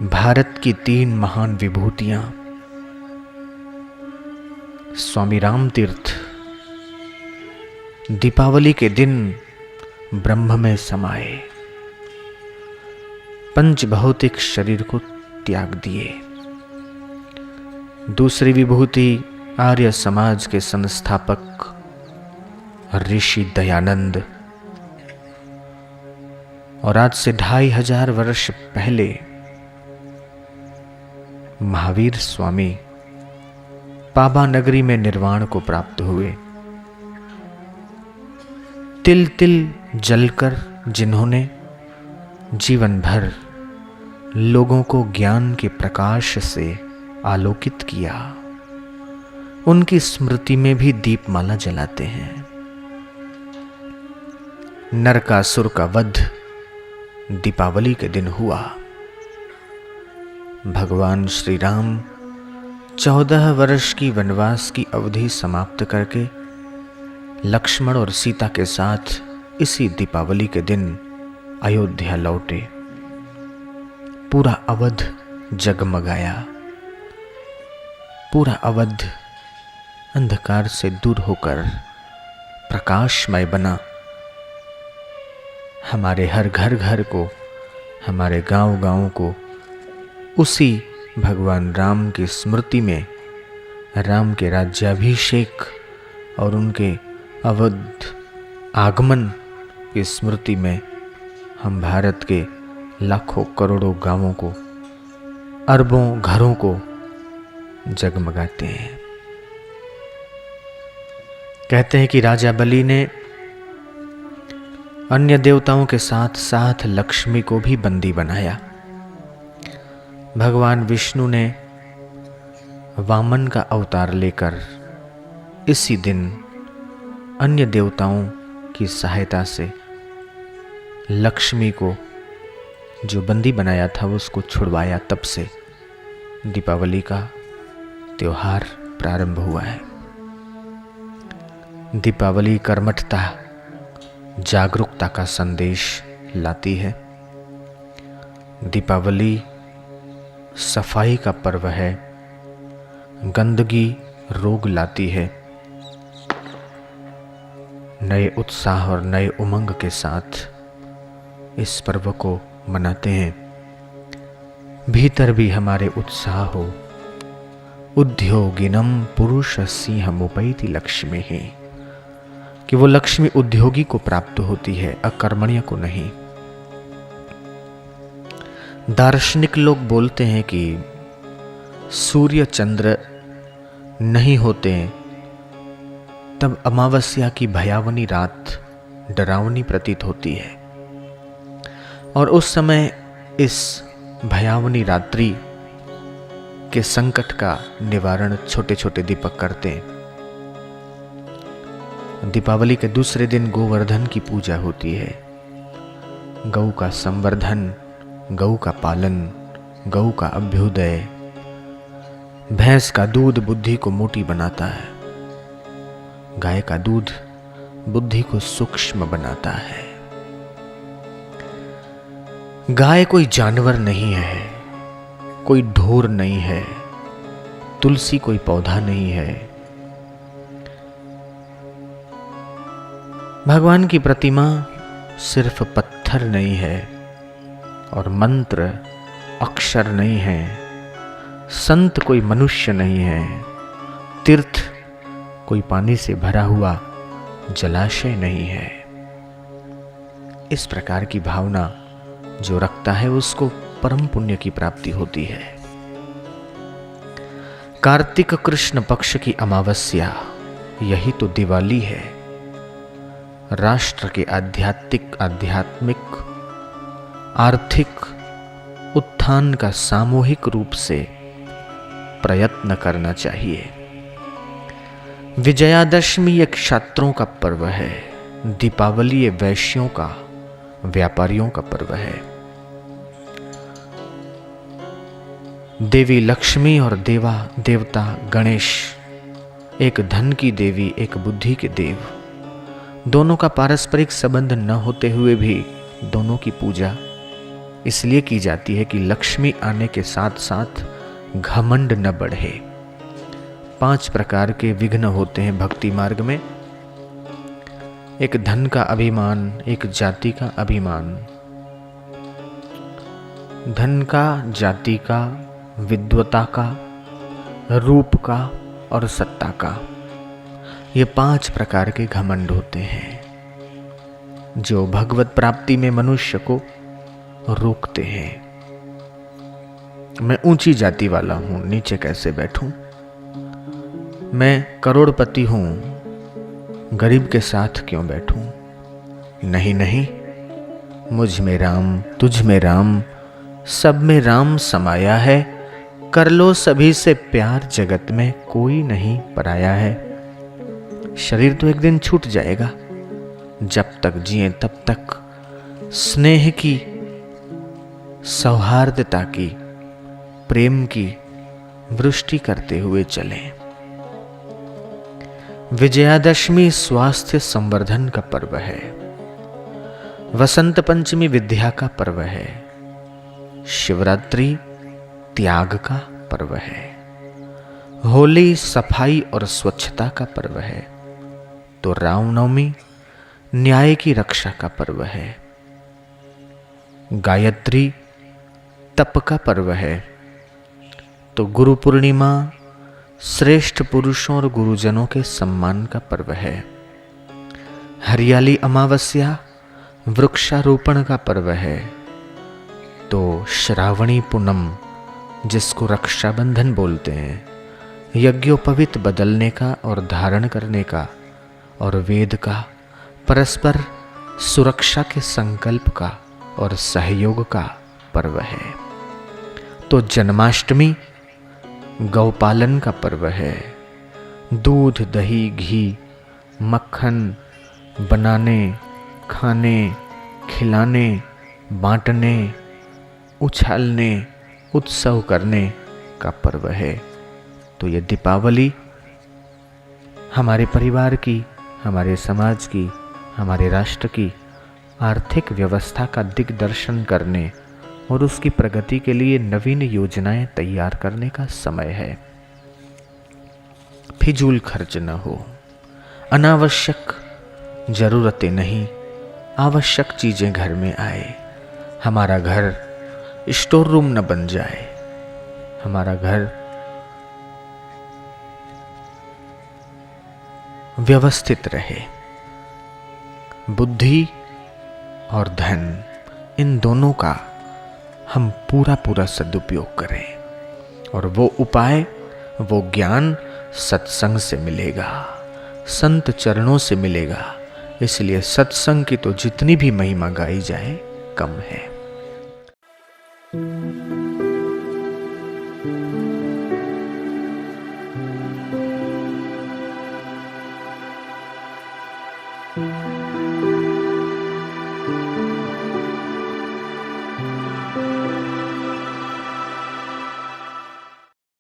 भारत की 3 महान विभूतियां स्वामी राम तीर्थ दीपावली के दिन ब्रह्म में समाये, पंच भौतिक शरीर को त्याग दिए। दूसरी विभूति आर्य समाज के संस्थापक ऋषि दयानंद, और आज से 2500 वर्ष पहले महावीर स्वामी पाबा नगरी में निर्वाण को प्राप्त हुए। तिल तिल जलकर जिन्होंने जीवन भर लोगों को ज्ञान के प्रकाश से आलोकित किया, उनकी स्मृति में भी दीपमाला जलाते हैं। नरकासुर का वध दीपावली के दिन हुआ। भगवान श्री राम 14 वर्ष की वनवास की अवधि समाप्त करके लक्ष्मण और सीता के साथ इसी दीपावली के दिन अयोध्या लौटे। पूरा अवध जगमगाया, पूरा अवध अंधकार से दूर होकर प्रकाशमय बना। हमारे हर घर को, हमारे गांव को उसी भगवान राम की स्मृति में, राम के राज्याभिषेक और उनके अवध आगमन की स्मृति में हम भारत के लाखों करोड़ों गांवों को, अरबों घरों को जगमगाते हैं। कहते हैं कि राजा बलि ने अन्य देवताओं के साथ साथ लक्ष्मी को भी बंदी बनाया। भगवान विष्णु ने वामन का अवतार लेकर इसी दिन अन्य देवताओं की सहायता से लक्ष्मी को जो बंदी बनाया था उसको छुड़वाया। तब से दीपावली का त्योहार प्रारंभ हुआ है। दीपावली कर्मठता, जागरूकता का संदेश लाती है। दीपावली सफाई का पर्व है। गंदगी रोग लाती है। नए उत्साह और नए उमंग के साथ इस पर्व को मनाते हैं। भीतर भी हमारे उत्साह हो। उद्योगिनम पुरुष सिंहमुपैति लक्ष्मी है, कि वो लक्ष्मी उद्योगी को प्राप्त होती है, अकर्मण्य को नहीं। दार्शनिक लोग बोलते हैं कि सूर्य चंद्र नहीं होते तब अमावस्या की भयावनी रात डरावनी प्रतीत होती है, और उस समय इस भयावनी रात्रि के संकट का निवारण छोटे छोटे दीपक करते हैं। दीपावली के दूसरे दिन गोवर्धन की पूजा होती है। गौ का संवर्धन, गौ का पालन, गौ का अभ्युदय। भैंस का दूध बुद्धि को मोटी बनाता है। गाय का दूध बुद्धि को सूक्ष्म बनाता है। गाय कोई जानवर नहीं है, कोई ढोर नहीं है, तुलसी कोई पौधा नहीं है। भगवान की प्रतिमा सिर्फ पत्थर नहीं है, और मंत्र अक्षर नहीं है। संत कोई मनुष्य नहीं है। तीर्थ कोई पानी से भरा हुआ जलाशय नहीं है। इस प्रकार की भावना जो रखता है उसको परम पुण्य की प्राप्ति होती है। कार्तिक कृष्ण पक्ष की अमावस्या, यही तो दिवाली है। राष्ट्र के आध्यात्मिक आर्थिक उत्थान का सामूहिक रूप से प्रयत्न करना चाहिए। विजयादशमी ये क्षत्रों का पर्व है। दीपावली ये वैश्यों का, व्यापारियों का पर्व है। देवी लक्ष्मी और देवता गणेश, एक धन की देवी, एक बुद्धि के देव, दोनों का पारस्परिक संबंध न होते हुए भी दोनों की पूजा इसलिए की जाती है कि लक्ष्मी आने के साथ साथ घमंड न बढ़े। 5 प्रकार के विघ्न होते हैं भक्ति मार्ग में। एक धन का अभिमान, एक जाति का अभिमान। धन का, जाति का, विद्वता का, रूप का और सत्ता का, ये 5 प्रकार के घमंड होते हैं जो भगवत प्राप्ति में मनुष्य को रोकते हैं। मैं ऊंची जाति वाला हूं, नीचे कैसे बैठूं? मैं करोड़पति हूं, गरीब के साथ क्यों बैठूं? नहीं नहीं, मुझ में राम, तुझ में राम, सब में राम समाया है। कर लो सभी से प्यार, जगत में कोई नहीं पराया है। शरीर तो एक दिन छूट जाएगा, जब तक जिए तब तक स्नेह की, सौहार्दता की, प्रेम की वृष्टि करते हुए चलें। विजयादशमी स्वास्थ्य संवर्धन का पर्व है। वसंत पंचमी विद्या का पर्व है। शिवरात्रि त्याग का पर्व है। होली सफाई और स्वच्छता का पर्व है। तो रामनवमी न्याय की रक्षा का पर्व है। गायत्री तप का पर्व है। तो गुरु पूर्णिमा श्रेष्ठ पुरुषों और गुरुजनों के सम्मान का पर्व है। हरियाली अमावस्या वृक्षारोपण का पर्व है। तो श्रावणी पूनम, जिसको रक्षाबंधन बोलते हैं, यज्ञोपवीत बदलने का और धारण करने का और वेद का, परस्पर सुरक्षा के संकल्प का और सहयोग का पर्व है। तो जन्माष्टमी गौपालन का पर्व है। दूध, दही, घी, मक्खन बनाने, खाने, खिलाने, बांटने, उछालने, उत्सव करने का पर्व है। तो ये दीपावली हमारे परिवार की, हमारे समाज की, हमारे राष्ट्र की आर्थिक व्यवस्था का दिग्दर्शन करने और उसकी प्रगति के लिए नवीन योजनाएं तैयार करने का समय है। फिजूल खर्च न हो, अनावश्यक जरूरतें नहीं, आवश्यक चीजें घर में आए। हमारा घर स्टोर रूम न बन जाए। हमारा घर व्यवस्थित रहे। बुद्धि और धन, इन दोनों का हम पूरा सदुपयोग करें। और वो उपाय, वो ज्ञान सत्संग से मिलेगा, संत चरणों से मिलेगा। इसलिए सत्संग की तो जितनी भी महिमा गाई जाए कम है।